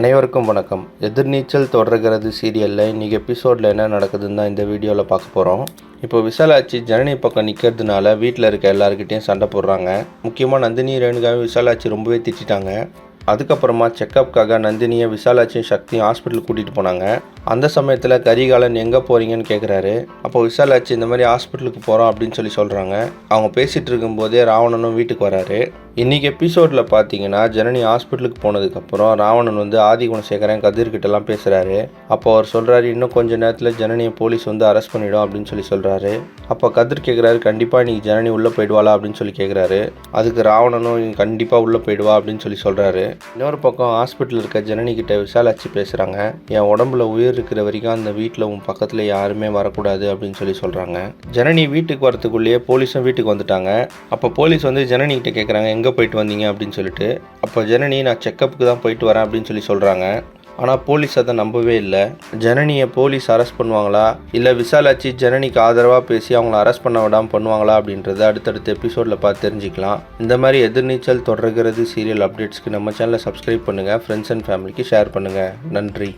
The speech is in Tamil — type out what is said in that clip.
அனைவருக்கும் வணக்கம். எதிர்நீச்சல் தொடர்கிறது சீரியலில் இன்றைக்கி எபிசோடில் என்ன நடக்குதுன்னு தான் இந்த வீடியோவில் பார்க்க போகிறோம். இப்போ விசாலாட்சி ஜனனி பக்கம் நிற்கிறதுனால வீட்டில் இருக்க எல்லாருக்கிட்டையும் சண்டை போடுறாங்க. முக்கியமாக நந்தினி ரேணுகாவும் விசாலாட்சி ரொம்பவே திட்டாங்க. அதுக்கப்புறமா செக்கப்புக்காக நந்தினியை விசாலாட்சியும் சக்தியும் ஹாஸ்பிட்டலுக்கு கூட்டிகிட்டு போனாங்க. அந்த சமயத்தில் கரிகாலன் எங்கே போகிறீங்கன்னு கேட்குறாரு. அப்போ விசாலாட்சி இந்த மாதிரி ஹாஸ்பிட்டலுக்கு போகிறோம் அப்படின்னு சொல்கிறாங்க. அவங்க பேசிகிட்டு இருக்கும்போதே ராவணனும் வீட்டுக்கு வராரு. இன்றைக்கி எபிசோடில் பார்த்தீங்கன்னா ஜனனி ஹாஸ்பிட்டலுக்கு போனதுக்கப்புறம் ராவணன் ஆதிகுணசேகரன் கதிர்கிட்டலாம் பேசுகிறாரு. அப்போ அவர் சொல்கிறாரு, இன்னும் கொஞ்சம் நேரத்தில் ஜனனியை போலீஸ் அரெஸ்ட் பண்ணிவிடும் அப்படின்னு சொல்கிறாரு. அப்போ கதிர் கேட்குறாரு, கண்டிப்பாக இன்றைக்கி ஜனனி உள்ளே போயிடுவாளா அப்படின்னு கேட்குறாரு. அதுக்கு ராவணனும் கண்டிப்பாக உள்ளே போயிடுவா அப்படின்னு சொல்கிறாரு. இன்னொரு பக்கம் ஹாஸ்பிட்டலில் இருக்க ஜனனி கிட்ட விசாலாட்சி பேசுகிறாங்க. என் உடம்புல உயிர் இருக்கிற வரைக்கும் அந்த வீட்டில் உன் பக்கத்தில் யாருமே வரக்கூடாது அப்படின்னு சொல்கிறாங்க. ஜனனி வீட்டுக்கு வரத்துக்குள்ளேயே போலீஸும் வீட்டுக்கு வந்துட்டாங்க. அப்போ போலீஸ் ஜனனி கிட்ட கேட்குறாங்க, எங்கே போயிட்டு வந்தீங்க அப்படின்னு சொல்லிட்டு. அப்போ ஜனனி, நான் செக்கப்புக்கு தான் போயிட்டு வரேன் அப்படின்னு சொல்கிறாங்க. ஆனால் போலீஸ் அதை நம்பவே இல்லை. ஜனனியை போலீஸ் அரெஸ்ட் பண்ணுவாங்களா இல்லை விசாலாட்சி ஜனனிக்கு ஆதரவாக பேசி அவங்கள அரெஸ்ட் பண்ண விடாமல் பண்ணுவாங்களா அப்படின்றத அடுத்தடுத்த எபிசோடில் பார்த்து தெரிஞ்சுக்கலாம். இந்த மாதிரி எதிர்நீச்சல் தொடர்கிறது சீரியல் அப்டேட்ஸ்க்கு நம்ம சேனலை சப்ஸ்கிரைப் பண்ணுங்கள். ஃப்ரெண்ட்ஸ் அண்ட் ஃபேமிலிக்கு ஷேர் பண்ணுங்கள். நன்றி.